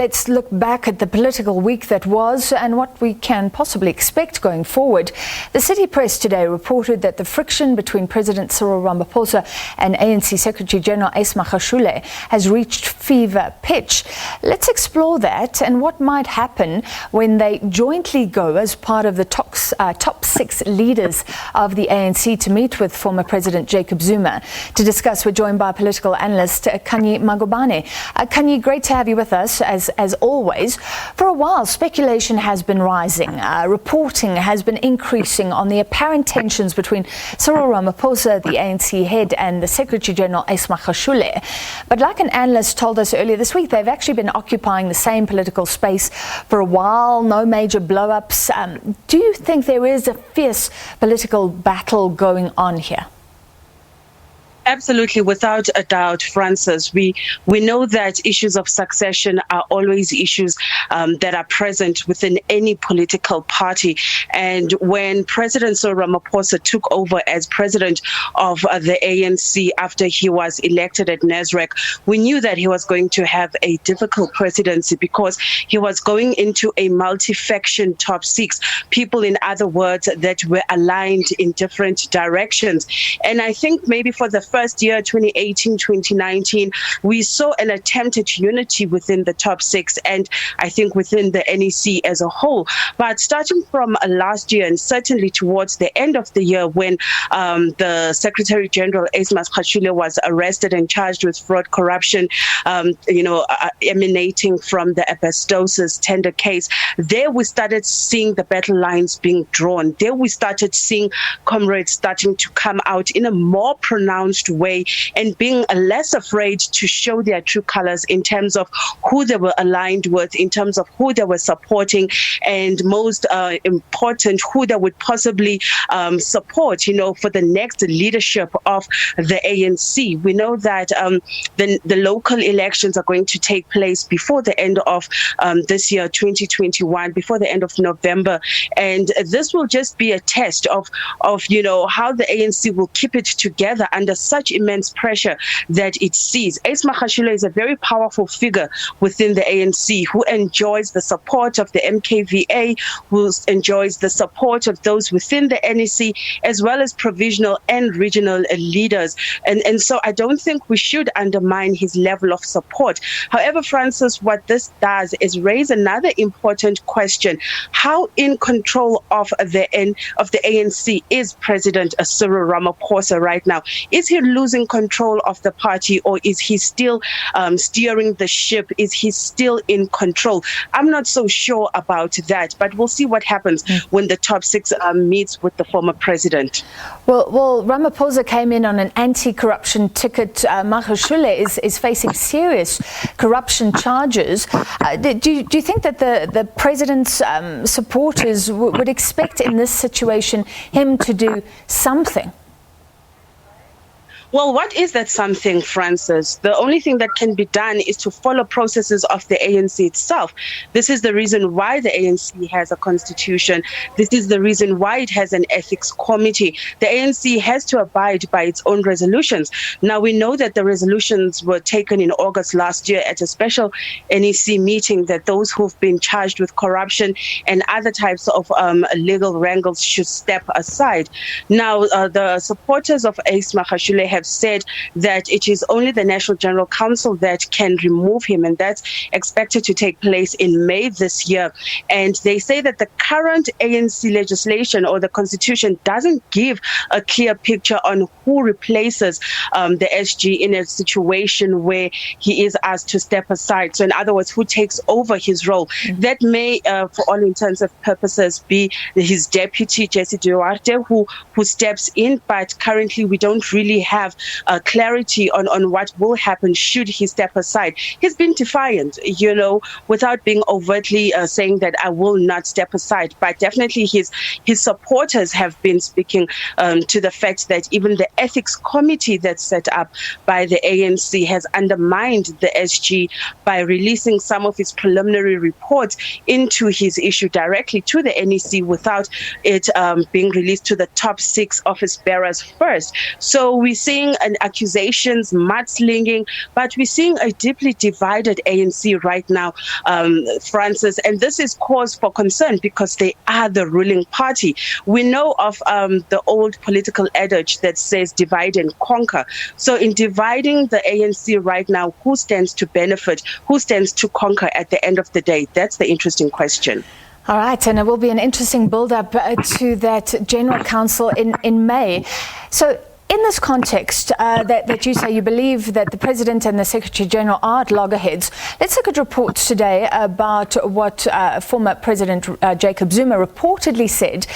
Let's look back at the political week that was and what we can possibly expect going forward. The City Press today reported that the friction between President Cyril Ramaphosa and ANC Secretary General Magashule has reached fever pitch. Let's explore that and what might happen when they jointly go as part of the top six leaders of the ANC to meet with former President Jacob Zuma. To discuss, we're joined by political analyst Khanyi Magubane. Khanyi, great to have you with us as always. For a while, speculation has been rising. Reporting has been increasing on the apparent tensions between Cyril Ramaphosa, the ANC head, and the Secretary General Magashule. But like an analyst told us earlier this week, they've actually been occupying the same political space for a while, no major blow-ups. Do you think there is a fierce political battle going on here? Absolutely, without a doubt, Francis. We know that issues of succession are always issues that are present within any political party. And when President Cyril Ramaphosa took over as president of the ANC after he was elected at Nasrec, we knew that he was going to have a difficult presidency because he was going into a multi-faction top six, people, in other words, that were aligned in different directions. And I think maybe for the first year, 2018, 2019, we saw an attempt at unity within the top six and I think within the NEC as a whole. But starting from last year and certainly towards the end of the year when the Secretary General Magashule was arrested and charged with fraud, corruption, emanating from the asbestosis tender case, there we started seeing the battle lines being drawn. There we started seeing comrades starting to come out in a more pronounced way and being less afraid to show their true colors in terms of who they were aligned with, in terms of who they were supporting, and most important, who they would possibly support, for the next leadership of the ANC. We know that the local elections are going to take place before the end of this year, 2021, before the end of November, and this will just be a test of how the ANC will keep it together under such immense pressure that it sees. Magashule is a very powerful figure within the ANC who enjoys the support of the MKVA, who enjoys the support of those within the NEC, as well as provisional and regional leaders. And so I don't think we should undermine his level of support. However, Francis, what this does is raise another important question. How in control of the ANC is President Cyril Ramaphosa right now? Is he losing control of the party, or is he still steering the ship? Is he still in control? I'm not so sure about that, but we'll see what happens when the top six meets with the former president. Well, Ramaphosa came in on an anti-corruption ticket. Magashule is facing serious corruption charges. Do you think that the president's supporters would expect in this situation him to do something? Well, what is that something, Francis? The only thing that can be done is to follow processes of the ANC itself. This is the reason why the ANC has a constitution. This is the reason why it has an ethics committee. The ANC has to abide by its own resolutions. Now, we know that the resolutions were taken in August last year at a special NEC meeting that those who've been charged with corruption and other types of legal wrangles should step aside. Now, the supporters of Magashule have said that it is only the National General Council that can remove him, and that's expected to take place in May this year. And they say that the current ANC legislation or the constitution doesn't give a clear picture on who replaces the SG in a situation where he is asked to step aside. So in other words, who takes over his role? That may, for all intents and purposes, be his deputy, Jesse Duarte, who steps in, but currently we don't really have clarity on what will happen should he step aside. He's been defiant, without being overtly saying that I will not step aside. But definitely his supporters have been speaking to the fact that even the ethics committee that's set up by the ANC has undermined the SG by releasing some of his preliminary reports into his issue directly to the NEC without it being released to the top six office bearers first. So we're seeing seeing accusations, mudslinging, but we're seeing a deeply divided ANC right now, Francis, and this is cause for concern because they are the ruling party. We know of the old political adage that says divide and conquer. So in dividing the ANC right now, who stands to benefit? Who stands to conquer at the end of the day? That's the interesting question. All right, and it will be an interesting build-up to that General Council in May. So in this context that you say you believe that the President and the Secretary General are at loggerheads, let's look at reports today about what former President Jacob Zuma reportedly said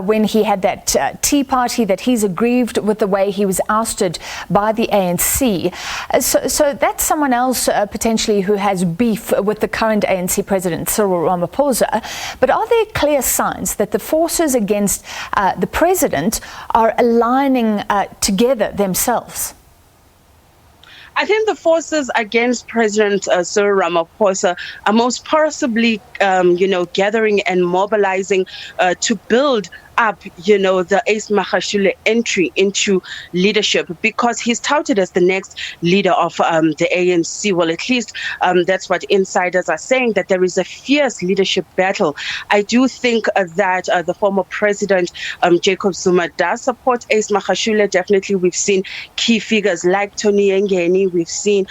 when he had that tea party, that he's aggrieved with the way he was ousted by the ANC. So that's someone else potentially who has beef with the current ANC President, Cyril Ramaphosa. But are there clear signs that the forces against the President are aligning together themselves? I think the forces against President Cyril Ramaphosa are most possibly, gathering and mobilizing to build up, the Ace Magashule entry into leadership, because he's touted as the next leader of the ANC. Well, at least that's what insiders are saying, that there is a fierce leadership battle. I do think that the former president, Jacob Zuma, does support Ace Magashule. Definitely, we've seen key figures like Tony Ngeni. We've seen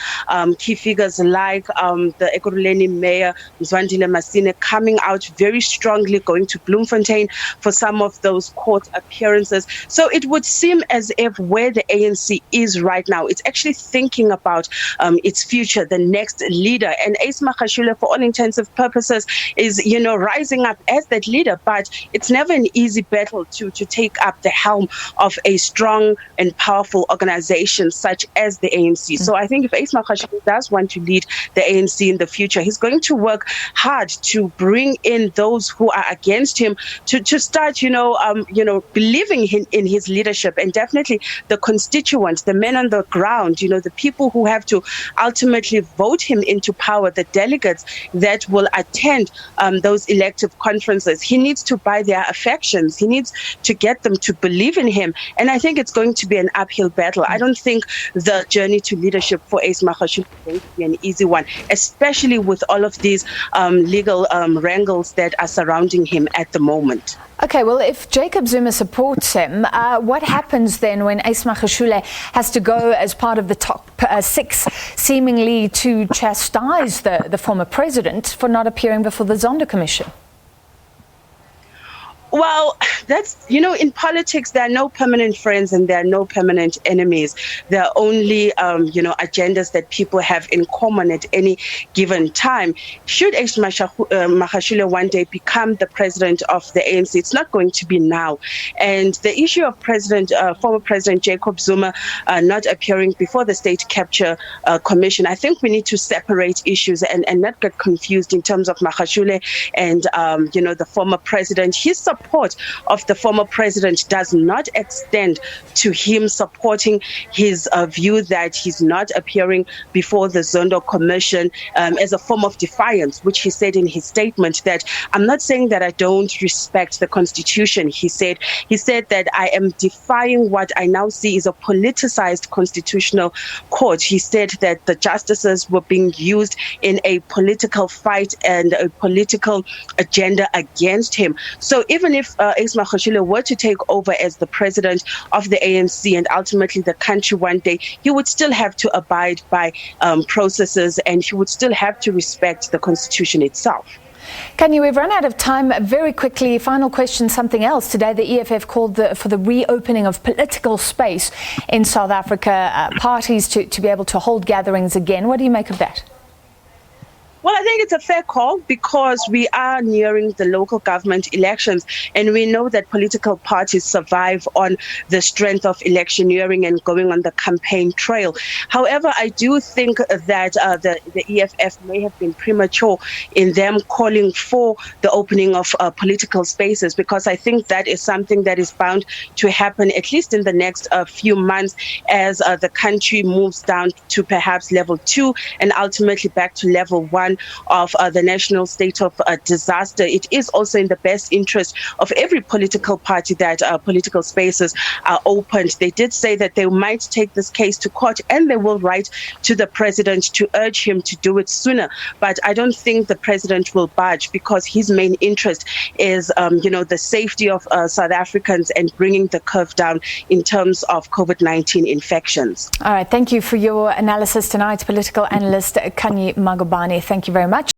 key figures like the Ekurhuleni mayor, Mzwandile Masine, coming out very strongly, going to Bloemfontein for some of those court appearances. So it would seem as if where the ANC is right now, it's actually thinking about its future, the next leader. And Ace Magashule, for all intensive purposes, is, rising up as that leader. But it's never an easy battle to take up the helm of a strong and powerful organization such as the ANC. So I think if Ace Magashule does want to lead the ANC in the future, he's going to work hard to bring in those who are against him to start, believing in his leadership, and definitely the constituents, the men on the ground, the people who have to ultimately vote him into power, the delegates that will attend those elective conferences. He needs to buy their affections. He needs to get them to believe in him. And I think it's going to be an uphill battle. I don't think the journey to leadership for Ace Magashule is going to be an easy one, especially with all of these legal wrangles that are surrounding him at the moment. Okay, well, if Jacob Zuma supports him, what happens then when Ace Magashule has to go as part of the top six, seemingly to chastise the former president for not appearing before the Zondo Commission? Well, that's, in politics, there are no permanent friends and there are no permanent enemies. There are only, agendas that people have in common at any given time. Should Ace Magashule one day become the president of the ANC, it's not going to be now. And the issue of former President Jacob Zuma not appearing before the State Capture Commission, I think we need to separate issues and not get confused in terms of Magashule and, the former president. His support of the former president does not extend to him supporting his view that he's not appearing before the Zondo Commission as a form of defiance, which he said in his statement that I'm not saying that I don't respect the Constitution. He said that I am defying what I now see is a politicized constitutional court. He said that the justices were being used in a political fight and a political agenda against him. So even if Ace Magashule were to take over as the president of the ANC and ultimately the country one day, he would still have to abide by processes, and he would still have to respect the Constitution itself. Khanyi, we've run out of time. Very quickly, final question, something else. Today, the EFF called for the reopening of political space in South Africa, parties to be able to hold gatherings again. What do you make of that? Well, I think it's a fair call because we are nearing the local government elections, and we know that political parties survive on the strength of electioneering and going on the campaign trail. However, I do think that the EFF may have been premature in them calling for the opening of political spaces, because I think that is something that is bound to happen at least in the next few months as the country moves down to perhaps level 2 and ultimately back to level 1 one of the national state of disaster, it is also in the best interest of every political party that political spaces are opened. They did say that they might take this case to court and they will write to the president to urge him to do it sooner. But I don't think the president will budge, because his main interest is, the safety of South Africans and bringing the curve down in terms of COVID-19 infections. All right. Thank you for your analysis tonight, political analyst Khanyi Magubane. Thank you very much.